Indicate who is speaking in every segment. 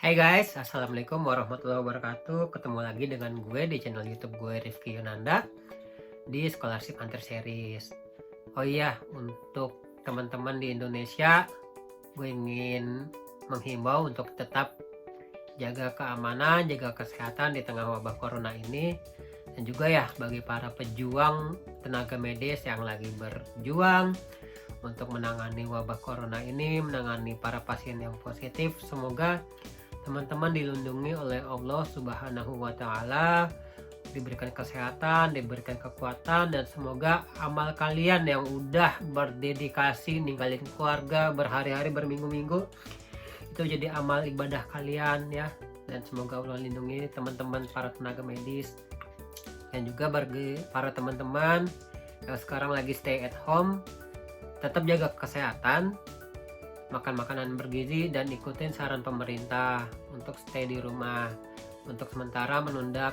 Speaker 1: Hai guys, assalamualaikum warahmatullahi wabarakatuh. Ketemu lagi dengan gue di channel YouTube gue Rifki Yunanda di Scholarship Hunter Series. Oh iya, untuk teman-teman di Indonesia, gue ingin menghimbau untuk tetap jaga keamanan, jaga kesehatan di tengah wabah corona ini. Dan juga ya bagi para pejuang tenaga medis yang lagi berjuang untuk menangani wabah corona ini, menangani para pasien yang positif, semoga teman-teman dilindungi oleh Allah Subhanahu wa Ta'ala, diberikan kesehatan, diberikan kekuatan, dan semoga amal kalian yang udah berdedikasi ninggalin keluarga berhari-hari, berminggu-minggu, itu jadi amal ibadah kalian ya. Dan semoga Allah lindungi teman-teman para tenaga medis, dan juga bagi para teman-teman yang sekarang lagi stay at home, tetap jaga kesehatan, makan makanan bergizi, dan ikutin saran pemerintah untuk stay di rumah untuk sementara, menunda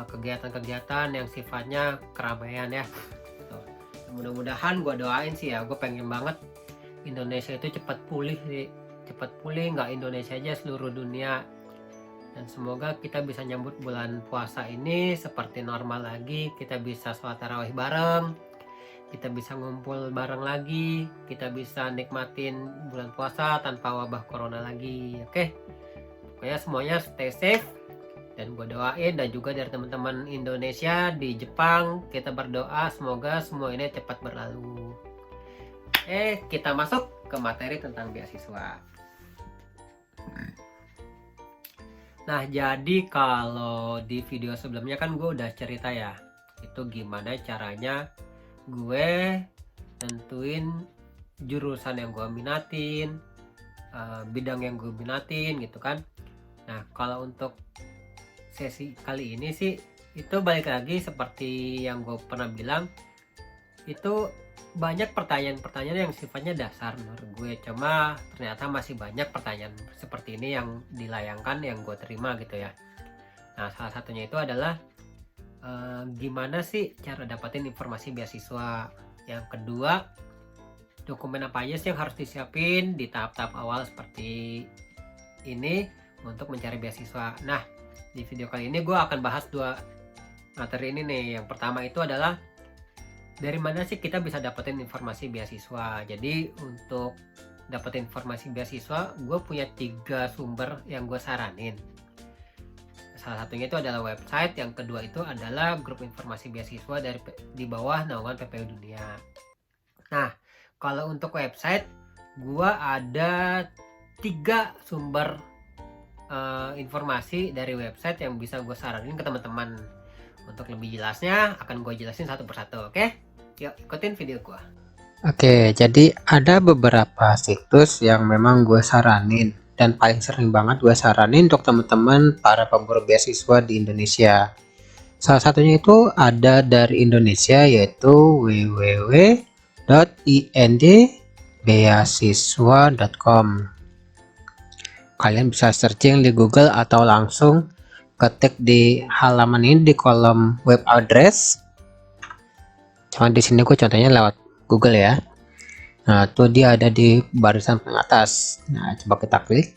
Speaker 1: kegiatan-kegiatan yang sifatnya keramaian ya. Mudah-mudahan gue doain sih ya, gue pengen banget Indonesia itu cepat pulih, nggak Indonesia aja, seluruh dunia. Dan semoga kita bisa nyambut bulan puasa ini seperti normal lagi, kita bisa sholat tarawih bareng, kita bisa ngumpul bareng lagi, kita bisa nikmatin bulan puasa tanpa wabah corona lagi. Oke, pokoknya semuanya stay safe, dan gue doain, dan juga dari teman-teman Indonesia di Jepang, kita berdoa semoga semua ini cepat berlalu. Kita masuk ke materi tentang beasiswa. Nah, jadi kalau di video sebelumnya kan gue udah cerita ya, itu gimana caranya gue tentuin jurusan yang gue minatin, bidang yang gue minatin gitu kan. Nah, kalau untuk sesi kali ini sih, itu balik lagi seperti yang gue pernah bilang, itu banyak pertanyaan-pertanyaan yang sifatnya dasar menurut gue, cuma ternyata masih banyak pertanyaan seperti ini yang dilayangkan, yang gue terima gitu ya. Nah, salah satunya itu adalah gimana sih cara dapatin informasi beasiswa. Yang kedua, dokumen apa aja sih yang harus disiapin di tahap-tahap awal seperti ini untuk mencari beasiswa. Nah, di video kali ini gue akan bahas dua materi ini nih. Yang pertama itu adalah dari mana sih kita bisa dapetin informasi beasiswa. Jadi untuk dapetin informasi beasiswa, gue punya 3 sumber yang gue saranin. Salah satunya itu adalah website, yang kedua itu adalah grup informasi beasiswa di bawah naungan PPU Dunia. Nah, kalau untuk website, gue ada 3 sumber informasi dari website yang bisa gue saranin ke teman-teman. Untuk lebih jelasnya akan gue jelasin satu persatu, oke? Yuk, ikutin video gue.
Speaker 2: Oke, jadi ada beberapa situs yang memang gue saranin, dan paling sering banget gue saranin untuk teman-teman para pemburu beasiswa di Indonesia. Salah satunya itu ada dari Indonesia, yaitu www.indbeasiswa.com. Kalian bisa searching di Google atau langsung ketik di halaman ini di kolom web address. Cuma di sini gue contohnya lewat Google ya. Nah, tuh dia ada di barisan paling atas. Nah, coba kita klik.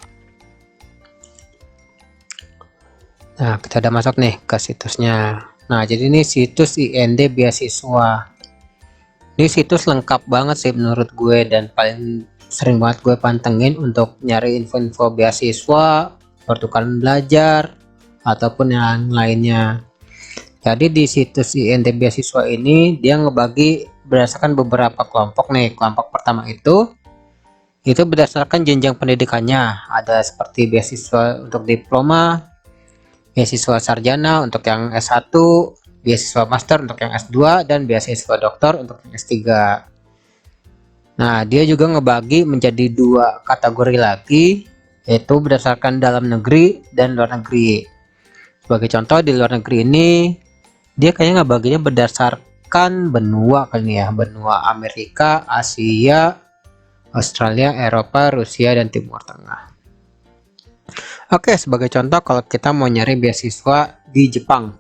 Speaker 2: Nah, kita udah masuk nih ke situsnya. Nah, jadi ini situs IND Beasiswa. Ini situs lengkap banget sih menurut gue, dan paling sering banget gue pantengin untuk nyari info-info beasiswa, pertukaran belajar, ataupun yang lainnya. Jadi di situs IND Beasiswa ini dia ngebagi berdasarkan beberapa kelompok nih. Kelompok pertama itu berdasarkan jenjang pendidikannya. Ada seperti beasiswa untuk diploma, beasiswa sarjana untuk yang S1, beasiswa master untuk yang S2, dan beasiswa doktor untuk yang S3. Nah, dia juga ngebagi menjadi 2 kategori lagi, yaitu berdasarkan dalam negeri dan luar negeri. Sebagai contoh, di luar negeri ini dia kayaknya ngebaginya berdasarkan benua kali ya, benua Amerika, Asia, Australia, Eropa, Rusia, dan Timur Tengah. Oke, sebagai contoh kalau kita mau nyari beasiswa di Jepang,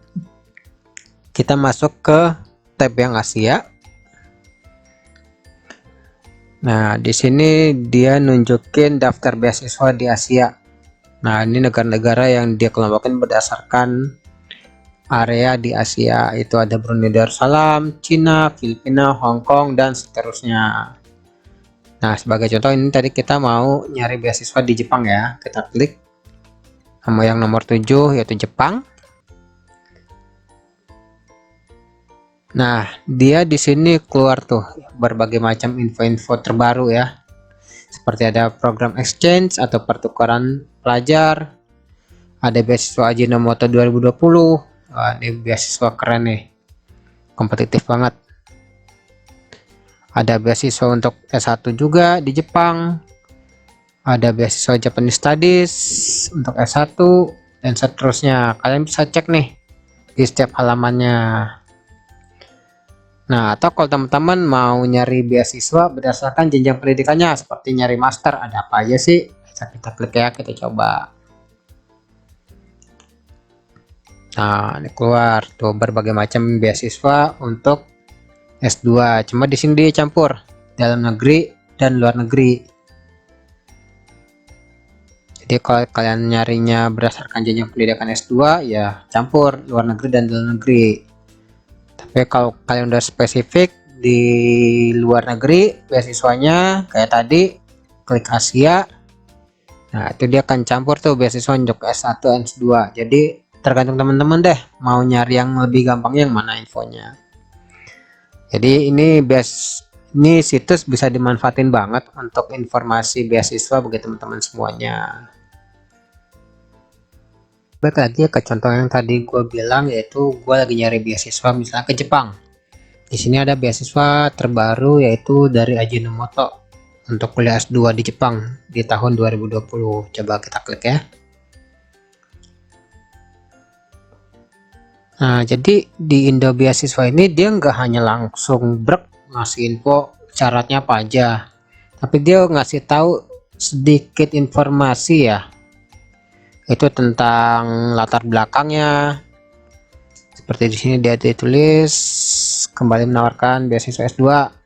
Speaker 2: kita masuk ke tab yang Asia. Nah, di sini dia nunjukin daftar beasiswa di Asia. Nah, ini negara-negara yang dia kelompokin berdasarkan area di Asia. Itu ada Brunei Darussalam, Cina, Filipina, Hong Kong, dan seterusnya. Nah, sebagai contoh ini tadi kita mau nyari beasiswa di Jepang ya. Kita klik sama yang nomor 7 yaitu Jepang. Nah, dia di sini keluar tuh berbagai macam info-info terbaru ya. Seperti ada program exchange atau pertukaran pelajar. Ada beasiswa Ajinomoto 2020. Wah, ini beasiswa keren nih. Kompetitif banget. Ada beasiswa untuk S1 juga di Jepang. Ada beasiswa Japanese Studies untuk S1 dan seterusnya. Kalian bisa cek nih di setiap halamannya. Nah, atau kalau teman-teman mau nyari beasiswa berdasarkan jenjang pendidikannya, seperti nyari master, ada apa aja sih? Bisa kita klik ya, kita coba. Nah, ini keluar tuh berbagai macam beasiswa untuk S2. Cuma di sini dia campur dalam negeri dan luar negeri. Jadi kalau kalian nyarinya berdasarkan jenjang pendidikan S2, ya campur luar negeri dan dalam negeri. Tapi kalau kalian udah spesifik di luar negeri beasiswanya kayak tadi, klik Asia. Nah, itu dia akan campur tuh beasiswa untuk S1 dan S2. Jadi tergantung teman-teman deh mau nyari yang lebih gampang yang mana infonya. Jadi ini situs bisa dimanfaatin banget untuk informasi beasiswa bagi teman-teman semuanya. Baik lagi ke contoh yang tadi gue bilang, yaitu gue lagi nyari beasiswa misalnya ke Jepang. Di sini ada beasiswa terbaru yaitu dari Ajinomoto untuk kuliah S2 di Jepang di tahun 2020. Coba kita klik ya. Nah, jadi di Indo beasiswa ini dia nggak hanya langsung ngasih info syaratnya apa aja, tapi dia ngasih tahu sedikit informasi ya. Itu tentang latar belakangnya. Seperti di sini dia ditulis kembali menawarkan beasiswa S2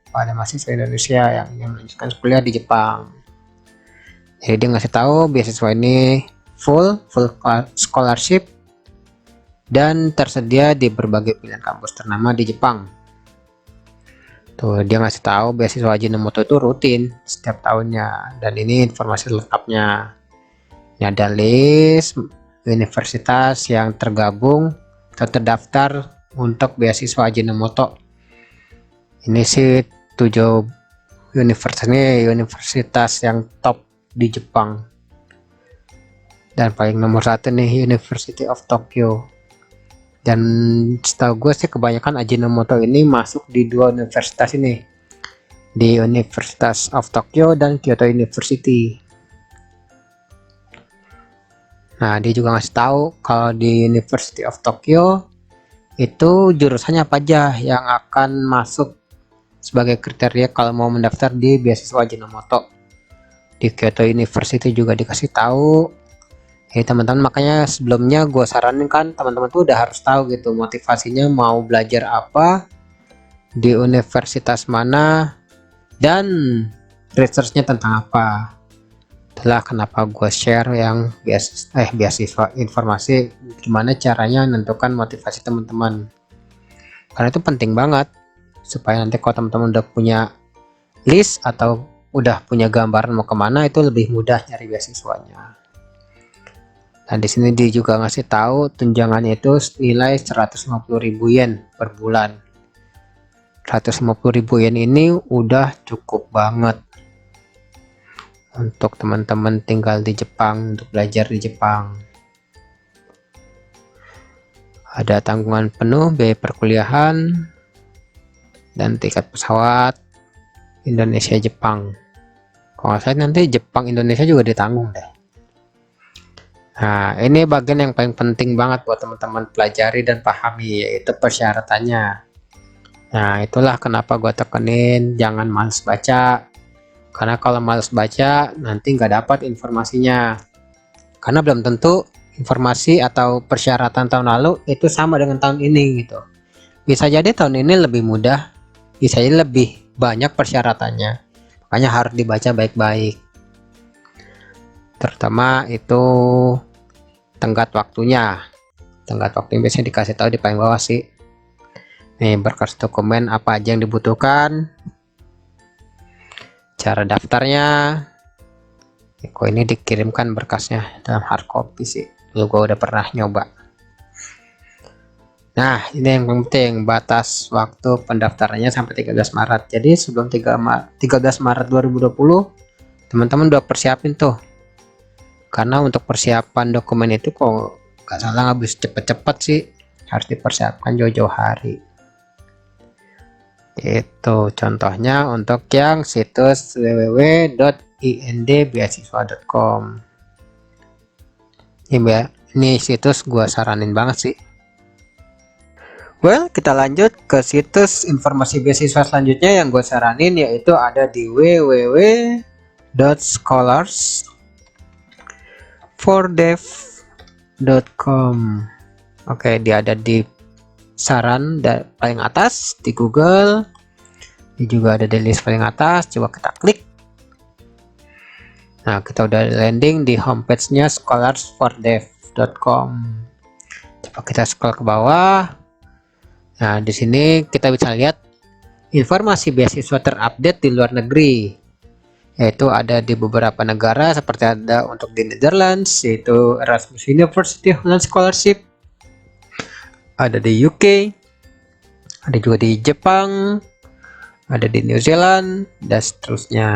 Speaker 2: pada mahasiswa Indonesia yang ingin melanjutkan kuliah di Jepang. Jadi dia ngasih tahu beasiswa ini full scholarship dan tersedia di berbagai pilihan kampus ternama di Jepang. Tuh dia ngasih tahu beasiswa Ajinomoto itu rutin setiap tahunnya, dan ini informasi lengkapnya. Ini ada list universitas yang tergabung atau terdaftar untuk beasiswa Ajinomoto. Ini sih 7 universitas yang top di Jepang. Dan paling nomor 1 nih University of Tokyo. Dan setahu gue sih kebanyakan Ajinomoto ini masuk di 2 universitas ini, di Universitas of Tokyo dan Kyoto University. Nah, dia juga ngasih tahu kalau di University of Tokyo itu jurusannya apa aja yang akan masuk sebagai kriteria kalau mau mendaftar di beasiswa Ajinomoto. Di Kyoto University juga dikasih tahu. Jadi teman-teman, makanya sebelumnya gue saranin kan teman-teman tuh udah harus tahu gitu motivasinya mau belajar apa, di universitas mana, dan researchnya tentang apa. Itulah kenapa gue share yang beasiswa informasi gimana caranya menentukan motivasi teman-teman, karena itu penting banget supaya nanti kalau teman-teman udah punya list atau udah punya gambaran mau kemana, itu lebih mudah nyari beasiswanya. Nah, di sini dia juga ngasih tahu tunjangannya itu nilai 150.000 yen per bulan. 150.000 yen ini udah cukup banget untuk teman-teman tinggal di Jepang, untuk belajar di Jepang. Ada tanggungan penuh biaya perkuliahan dan tiket pesawat Indonesia Jepang. Kalau nggak salah nanti Jepang Indonesia juga ditanggung deh. Nah, ini bagian yang paling penting banget buat teman-teman pelajari dan pahami, yaitu persyaratannya. Nah, itulah kenapa gue tekenin jangan males baca. Karena kalau males baca nanti nggak dapat informasinya. Karena belum tentu informasi atau persyaratan tahun lalu itu sama dengan tahun ini gitu. Bisa jadi tahun ini lebih mudah, bisa jadi lebih banyak persyaratannya. Makanya harus dibaca baik-baik. terutama itu tenggat waktunya. Tenggat waktu yang biasanya dikasih tahu di paling bawah sih. Nih, berkas dokumen apa aja yang dibutuhkan, cara daftarnya. Kok ini dikirimkan berkasnya dalam hard copy sih, lu gua udah pernah nyoba. Nah, ini yang penting, batas waktu pendaftarannya sampai 13 Maret. Jadi sebelum 13 Maret 2020 teman-teman udah persiapin tuh, karena untuk persiapan dokumen itu kok nggak salah habis cepet-cepet sih, harus dipersiapkan jauh-jauh hari. Itu contohnya untuk yang situs www.indbeasiswa.com. Ini situs gua saranin banget sih. Well, kita lanjut ke situs informasi beasiswa selanjutnya yang gue saranin, yaitu ada di www.scholarsfordev.com. Oke, dia ada di saran paling atas di Google. Ini juga ada di list paling atas. Coba kita klik. Nah, kita udah landing di homepage-nya scholarsfordev.com. Coba kita scroll ke bawah. Nah, di sini kita bisa lihat informasi beasiswa terupdate di luar negeri. Yaitu ada di beberapa negara, seperti ada untuk di Netherlands, yaitu Erasmus University Holland Scholarship. Ada di UK, ada juga di Jepang, ada di New Zealand, dan seterusnya.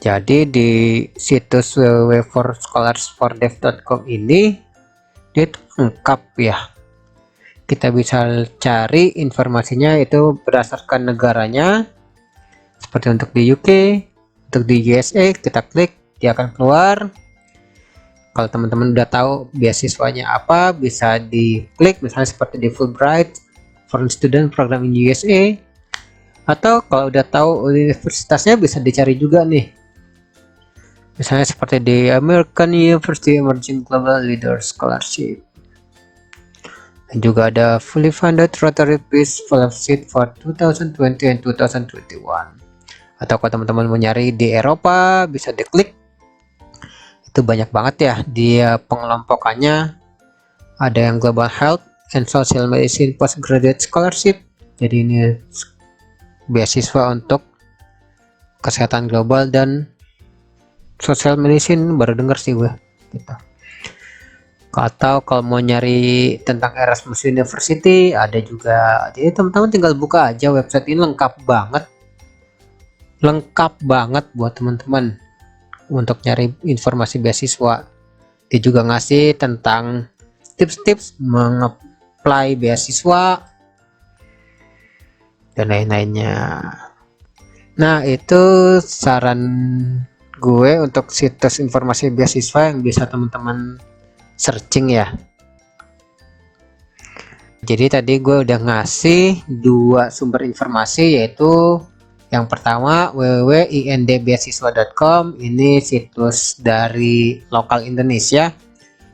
Speaker 2: Jadi di situs www.scholarsfordev.com ini dia lengkap ya. Kita bisa cari informasinya itu berdasarkan negaranya. Seperti untuk di UK, untuk di USA, kita klik, dia akan keluar. Kalau teman-teman udah tahu beasiswanya apa, bisa diklik, misalnya seperti di Fulbright Foreign Student Program in USA. Atau kalau udah tahu universitasnya, bisa dicari juga nih. Misalnya seperti di American University Emerging Global Leaders Scholarship. Dan juga ada fully funded Rotary Peace Fellowship for 2020 and 2021. Atau kalau teman-teman mau nyari di Eropa, bisa diklik. Itu banyak banget ya dia pengelompokannya. Ada yang Global Health and Social Medicine Postgraduate Scholarship. Jadi ini beasiswa untuk kesehatan global dan social medicine, baru denger sih gue gitu. Atau kalau mau nyari tentang Erasmus University, ada juga. Jadi teman-teman tinggal buka aja website ini, lengkap banget buat teman-teman untuk nyari informasi beasiswa. Dia juga ngasih tentang tips-tips mengapply beasiswa dan lain-lainnya. Nah, itu saran gue untuk situs informasi beasiswa yang bisa teman-teman searching ya. Jadi tadi gue udah ngasih 2 sumber informasi, yaitu yang pertama www.indbeasiswa.com. Ini situs dari lokal Indonesia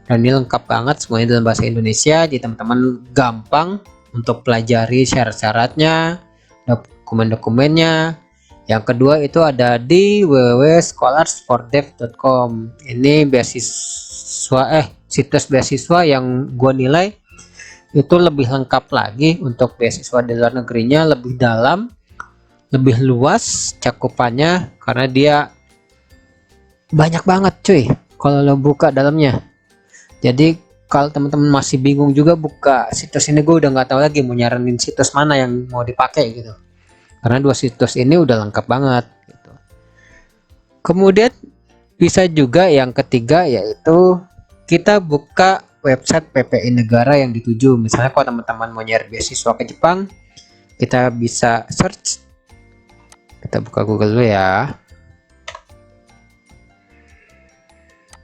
Speaker 2: dan ini lengkap banget, semuanya dalam bahasa Indonesia. Jadi teman-teman gampang untuk pelajari syarat-syaratnya, dokumen-dokumennya. Yang kedua itu ada di www.scholarsfordev.com. Ini situs beasiswa yang gue nilai itu lebih lengkap lagi untuk beasiswa di luar negerinya, lebih dalam, lebih luas cakupannya, karena dia banyak banget cuy kalau lo buka dalamnya. Jadi kalau teman-teman masih bingung juga buka situs ini, gue udah nggak tahu lagi mau nyaranin situs mana yang mau dipakai gitu, karena 2 situs ini udah lengkap banget gitu. Kemudian bisa juga yang ketiga, yaitu kita buka website PPI negara yang dituju. Misalnya kalau teman-teman mau nyari beasiswa ke Jepang, kita bisa search. Kita buka Google dulu ya.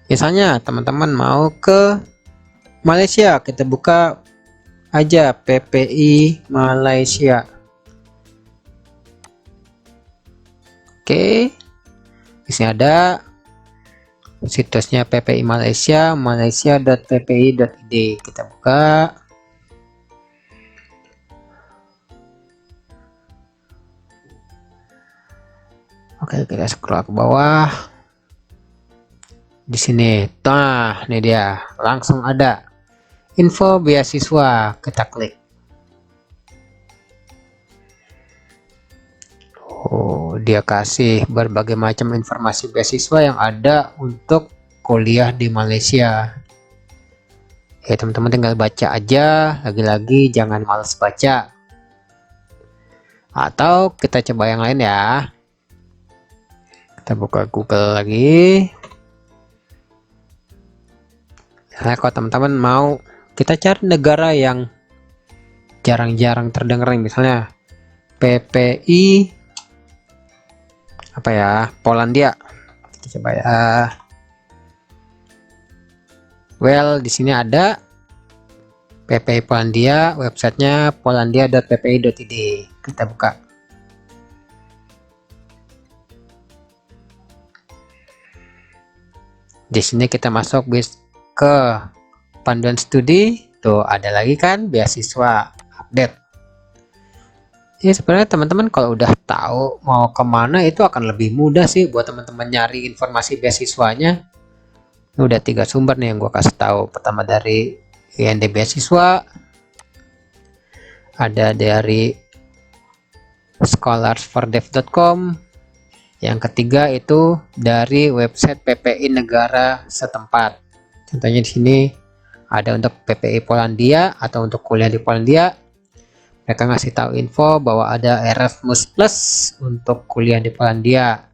Speaker 2: Misalnya teman-teman mau ke Malaysia, kita buka aja PPI Malaysia. Oke, di sini ada situsnya PPI Malaysia, malaysia.ppi.id. Kita buka. Oke, kita scroll ke bawah. di sini. Nah, ini dia. Langsung ada info beasiswa. Kita klik. Oh, dia kasih berbagai macam informasi beasiswa yang ada untuk kuliah di Malaysia. Ya, teman-teman tinggal baca aja. Lagi-lagi jangan males baca. Atau kita coba yang lain ya. Kita buka Google lagi. Nah, kalau teman-teman mau kita cari negara yang jarang-jarang terdengar, misalnya PPI apa ya, Polandia. Kita coba ya. Well, di sini ada PPI Polandia, websitenya polandia.ppi.id. Kita buka. Di sini kita masuk ke panduan studi. Tuh ada lagi kan beasiswa update. Ya sebenarnya teman-teman kalau udah tahu mau kemana itu akan lebih mudah sih buat teman-teman nyari informasi beasiswanya. Udah 3 sumber nih yang gue kasih tahu. Pertama dari IND beasiswa, ada dari scholarsfordev.com, yang ketiga itu dari website PPI negara setempat. Contohnya di sini ada untuk PPI Polandia atau untuk kuliah di Polandia. Mereka ngasih tahu info bahwa ada Erasmus Plus untuk kuliah di Polandia.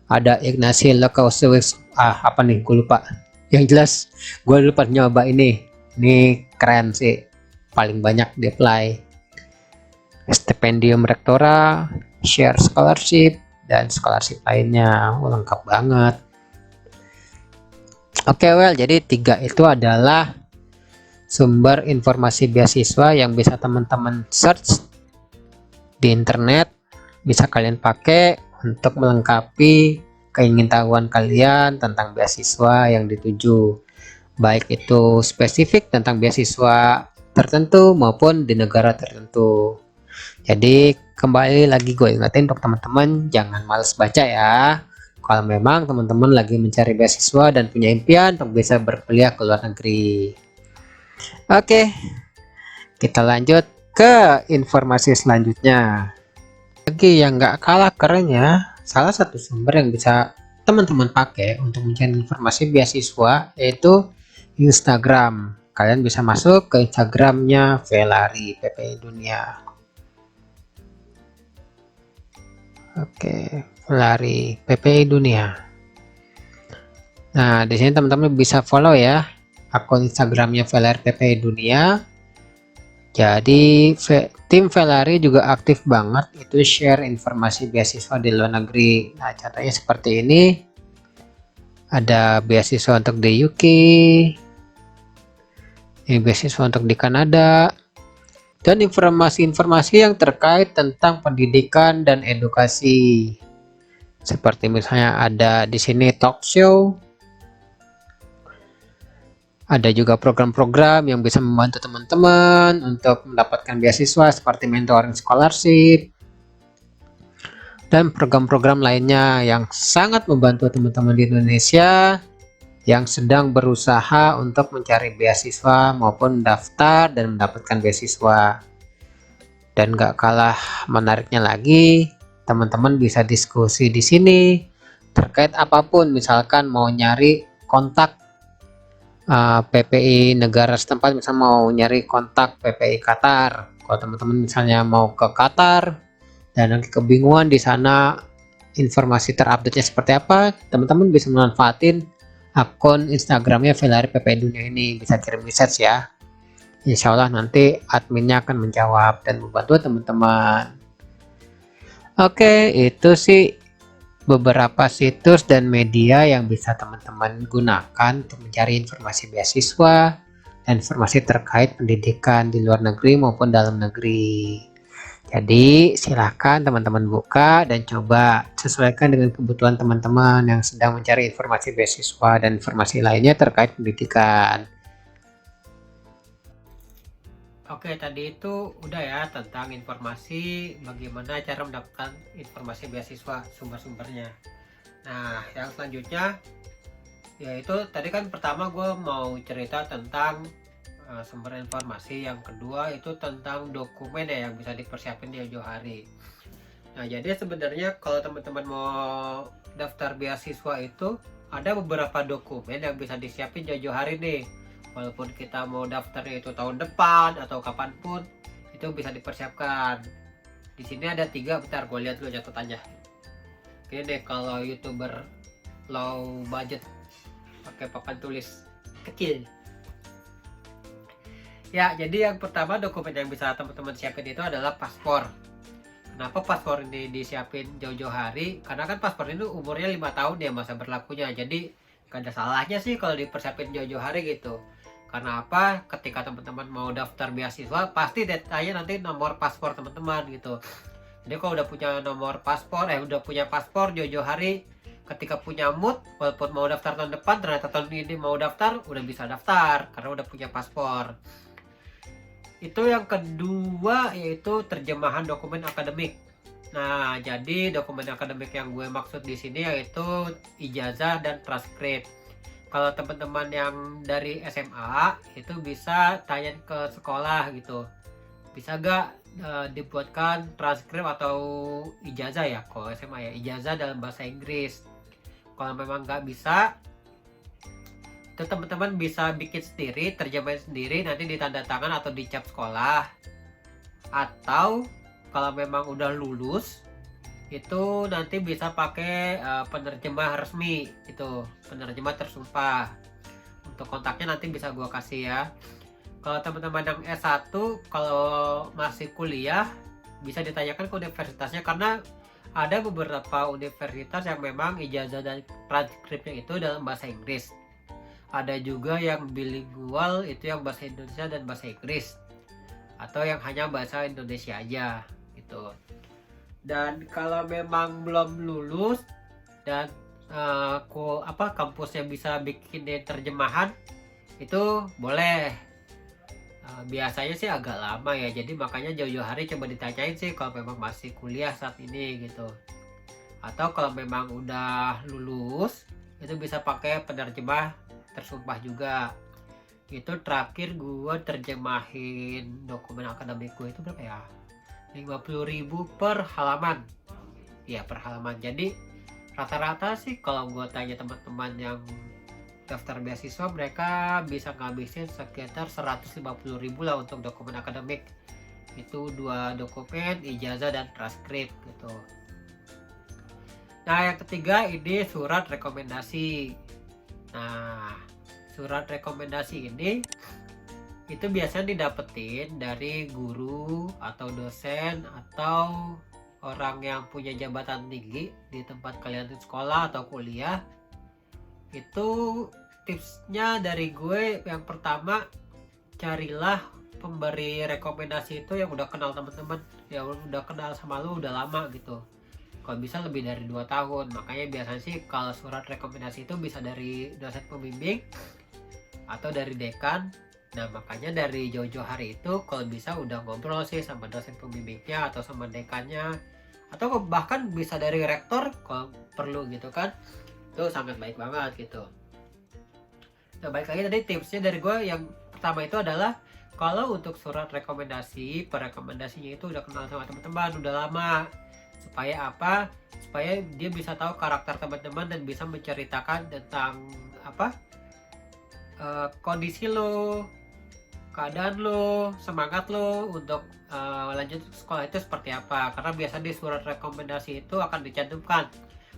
Speaker 2: Ada Ignacy Lukasiewicz, apa nih, gue lupa. Yang jelas gue lupa nyoba ini. Ini keren sih, paling banyak di apply. Stipendium rektora, share scholarship, dan scholarship lainnya. Lengkap banget. Oke, well, jadi 3 itu adalah sumber informasi beasiswa yang bisa teman-teman search di internet, bisa kalian pakai untuk melengkapi keingintahuan kalian tentang beasiswa yang dituju, baik itu spesifik tentang beasiswa tertentu maupun di negara tertentu. Jadi kembali lagi gue ingetin untuk teman-teman jangan males baca ya. Kalau memang teman-teman lagi mencari beasiswa dan punya impian untuk bisa berkuliah ke luar negeri. Oke, kita lanjut ke informasi selanjutnya. Lagi yang nggak kalah kerennya, salah satu sumber yang bisa teman-teman pakai untuk mencari informasi beasiswa yaitu Instagram. Kalian bisa masuk ke Instagramnya Velari PPI Dunia. Oke, Velari PPI Dunia. Nah, di sini teman-teman bisa follow ya akun Instagramnya Velari PPI Dunia. Jadi tim Velari juga aktif banget itu share informasi beasiswa di luar negeri. Nah, contohnya seperti ini. Ada beasiswa untuk di UK, ini beasiswa untuk di Kanada, dan informasi-informasi yang terkait tentang pendidikan dan edukasi. Seperti misalnya ada di sini talk show. Ada juga program-program yang bisa membantu teman-teman untuk mendapatkan beasiswa seperti mentoring scholarship dan program-program lainnya yang sangat membantu teman-teman di Indonesia yang sedang berusaha untuk mencari beasiswa maupun daftar dan mendapatkan beasiswa. Dan gak kalah menariknya lagi, teman-teman bisa diskusi di sini terkait apapun, misalkan mau nyari kontak PPI negara setempat, misalnya mau nyari kontak PPI Qatar. Kalau teman-teman misalnya mau ke Qatar dan lagi kebingungan di sana informasi terupdate-nya seperti apa, teman-teman bisa memanfaatin akun Instagramnya Velari PPI Dunia ini. Bisa kirim message ya. Insya Allah nanti adminnya akan menjawab dan membantu teman-teman. Oke, itu sih beberapa situs dan media yang bisa teman-teman gunakan untuk mencari informasi beasiswa dan informasi terkait pendidikan di luar negeri maupun dalam negeri. Jadi silahkan teman-teman buka dan coba sesuaikan dengan kebutuhan teman-teman yang sedang mencari informasi beasiswa dan informasi lainnya terkait pendidikan.
Speaker 1: Oke, tadi itu udah ya tentang informasi bagaimana cara mendapatkan informasi beasiswa, sumber-sumbernya. Nah, yang selanjutnya Ya itu tadi kan pertama gue mau cerita tentang sumber informasi, yang kedua itu tentang dokumen ya yang bisa dipersiapin di jauh hari. Nah jadi sebenarnya kalau teman-teman mau daftar beasiswa itu ada beberapa dokumen yang bisa disiapin jauh hari nih, walaupun kita mau daftarnya itu tahun depan atau kapanpun itu bisa dipersiapkan. Di sini ada 3, bentar gue lihat dulu catatannya. Oke deh, kalau youtuber low budget pakai papan tulis kecil. Ya, jadi yang pertama dokumen yang bisa teman-teman siapin itu adalah paspor. Kenapa paspor ini disiapin jauh-jauh hari? Karena kan paspor ini umurnya 5 tahun ya masa berlakunya. Jadi gak ada salahnya sih kalau dipersiapin jauh-jauh hari gitu. Karena apa? Ketika teman-teman mau daftar beasiswa, pasti ditanya nanti nomor paspor teman-teman gitu. Jadi kalau udah punya nomor paspor, udah punya paspor jauh-jauh hari, ketika punya mood, walaupun mau daftar tahun depan, ternyata tahun ini mau daftar, udah bisa daftar karena udah punya paspor. Itu yang kedua yaitu terjemahan dokumen akademik. Nah, jadi dokumen akademik yang gue maksud di sini yaitu ijazah dan transkrip. Kalau teman-teman yang dari SMA itu bisa tanya ke sekolah gitu, bisa gak dibuatkan transkrip atau ijazah ya. Kalau SMA ya ijazah dalam bahasa Inggris. Kalau memang nggak bisa, itu teman-teman bisa bikin sendiri, terjemahin sendiri, nanti ditanda tangan atau dicap sekolah. Atau kalau memang udah lulus itu nanti bisa pakai penerjemah resmi, itu penerjemah tersumpah. Untuk kontaknya nanti bisa gua kasih ya. Kalau teman-teman yang S1 kalau masih kuliah bisa ditanyakan ke universitasnya, karena ada beberapa universitas yang memang ijazah dan transkripnya itu dalam bahasa Inggris. Ada juga yang bilingual, itu yang bahasa Indonesia dan bahasa Inggris, atau yang hanya bahasa Indonesia aja gitu. Dan kalau memang belum lulus dan kampusnya bisa bikin terjemahan, itu boleh. Biasanya sih agak lama ya, jadi makanya jauh-jauh hari coba ditanyain sih kalau memang masih kuliah saat ini gitu. Atau kalau memang udah lulus itu bisa pakai penerjemah tersumpah juga. Itu terakhir gue terjemahin dokumen akademik gue itu berapa ya, 50.000 per halaman ya, per halaman. Jadi rata-rata sih kalau gue tanya teman-teman yang daftar beasiswa, mereka bisa ngabisin sekitar 150.000 lah untuk dokumen akademik. Itu 2 dokumen, ijazah dan transkrip gitu. Nah yang ketiga ini surat rekomendasi. Nah surat rekomendasi ini itu biasanya didapetin dari guru atau dosen atau orang yang punya jabatan tinggi di tempat kalian di sekolah atau kuliah. Itu tipsnya dari gue, yang pertama carilah pemberi rekomendasi itu yang udah kenal teman-teman, yang udah kenal sama lu udah lama gitu. Kalau bisa lebih dari 2 tahun. Makanya biasanya sih kalau surat rekomendasi itu bisa dari dosen pembimbing atau dari dekan. Nah makanya dari jauh-jauh hari itu kalau bisa udah ngobrol sih sama dosen pembimbingnya atau sama dekannya, atau bahkan bisa dari rektor kalau perlu gitu kan. Itu sangat baik banget gitu. Nah baik lagi tadi tipsnya dari gue, yang pertama itu adalah kalau untuk surat rekomendasi, perekomendasinya itu udah kenal sama teman-teman udah lama. Supaya apa? Supaya dia bisa tahu karakter teman-teman dan bisa menceritakan tentang kondisi lo, keadaan lo, semangat lo untuk lanjut sekolah itu seperti apa. Karena biasa di surat rekomendasi itu akan dicantumkan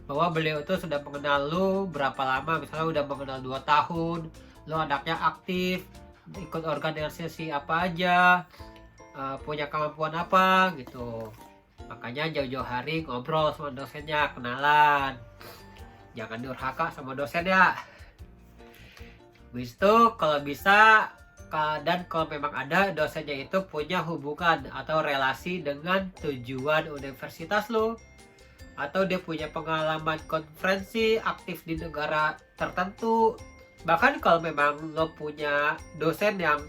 Speaker 1: bahwa beliau itu sudah mengenal lo berapa lama, misalnya udah mengenal 2 tahun, lo anaknya aktif, ikut organisasi apa aja, punya kemampuan apa gitu. Makanya jauh-jauh hari ngobrol sama dosennya, kenalan, jangan durhaka sama dosen ya. Habis itu kalau bisa, dan kalau memang ada dosennya itu punya hubungan atau relasi dengan tujuan universitas lo, atau dia punya pengalaman konferensi aktif di negara tertentu. Bahkan kalau memang lo punya dosen yang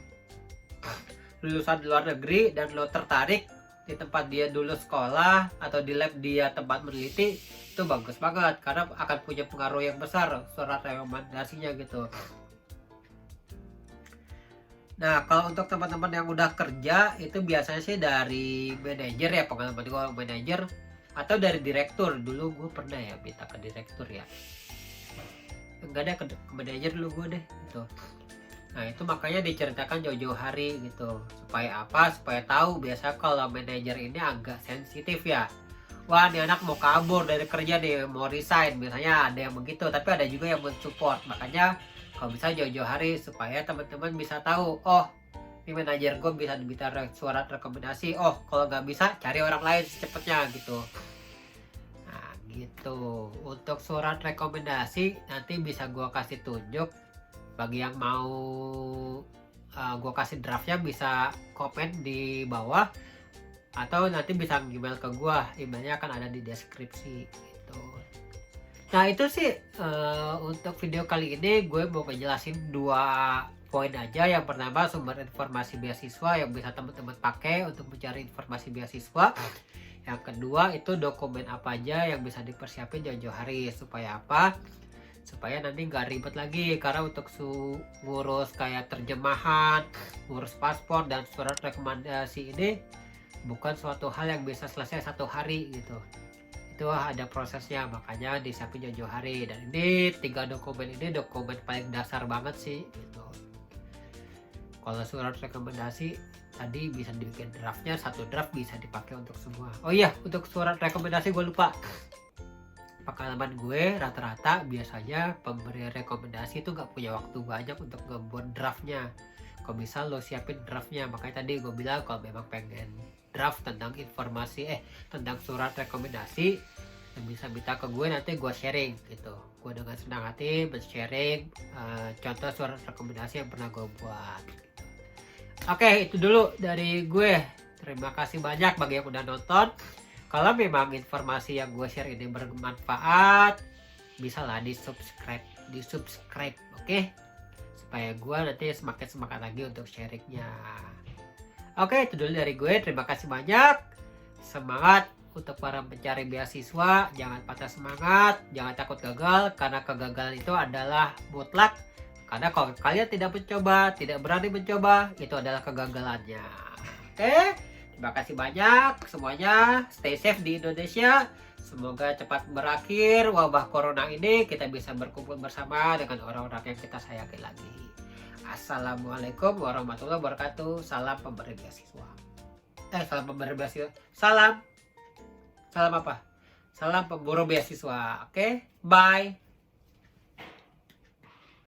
Speaker 1: lulusan luar negeri dan lo tertarik di tempat dia dulu sekolah atau di lab dia tempat meneliti, itu bagus banget karena akan punya pengaruh yang besar surat rekomendasinya gitu. Nah, kalau untuk teman-teman yang udah kerja itu biasanya sih dari manajer ya, pengalaman gue manajer, atau dari direktur. Dulu gue pernah ya minta ke direktur ya, enggak ada ke manajer dulu gue deh gitu. Nah itu makanya diceritakan jauh-jauh hari gitu, supaya apa, supaya tahu. Biasa kalau manajer ini agak sensitif ya, wah ini anak mau kabur dari kerja nih, mau resign, biasanya ada yang begitu. Tapi ada juga yang mensupport. Makanya kalau bisa jauh-jauh hari supaya teman-teman bisa tahu, oh ini manajer gue bisa diminta surat rekomendasi, oh kalau nggak bisa cari orang lain secepatnya gitu. Nah gitu, untuk surat rekomendasi nanti bisa gue kasih tunjuk. Bagi yang mau gue kasih draftnya bisa komen di bawah, atau nanti bisa email ke gue, emailnya akan ada di deskripsi gitu. Nah itu sih untuk video kali ini gue mau ngejelasin 2 poin aja. Yang pertama sumber informasi beasiswa yang bisa teman-teman pakai untuk mencari informasi beasiswa. Yang kedua itu dokumen apa aja yang bisa dipersiapin jauh-jauh hari. Supaya apa? Supaya nanti nggak ribet lagi, karena untuk ngurus kayak terjemahan, ngurus paspor dan surat rekomendasi ini bukan suatu hal yang bisa selesai 1 hari gitu. Itu ada prosesnya, makanya disiapin jauh-jauh hari. Dan ini 3 dokumen ini dokumen paling dasar banget sih gitu. Kalau surat rekomendasi tadi bisa dibikin draftnya, 1 draft bisa dipakai untuk semua. Oh iya, untuk surat rekomendasi gue lupa, pengalaman gue rata-rata biasanya pemberi rekomendasi itu nggak punya waktu banyak untuk ngebuat draftnya. Kalau bisa lo siapin draftnya. Makanya tadi gue bilang kalau memang pengen draft tentang informasi tentang surat rekomendasi, yang bisa minta ke gue, nanti gue sharing gitu. Gue dengan senang hati men-sharing contoh surat rekomendasi yang pernah gue buat gitu. Oke, itu dulu dari gue. Terima kasih banyak bagi yang udah nonton. Kalau memang informasi yang gue share ini bermanfaat, bisa lah di subscribe, oke? Supaya gue nanti semakin semangat lagi untuk sharingnya. Oke, itu dulu dari gue. Terima kasih banyak. Semangat untuk para pencari beasiswa. Jangan patah semangat, jangan takut gagal, karena kegagalan itu adalah mutlak. Karena kalau kalian tidak mencoba, tidak berani mencoba, itu adalah kegagalannya. Oke? Terima kasih banyak semuanya. Stay safe di Indonesia. Semoga cepat berakhir wabah corona ini. Kita bisa berkumpul bersama dengan orang-orang yang kita sayangi lagi. Assalamualaikum warahmatullahi wabarakatuh. Salam pemberi beasiswa. Salam pemberi beasiswa. Salam apa? Salam pemburu beasiswa. Oke? Bye.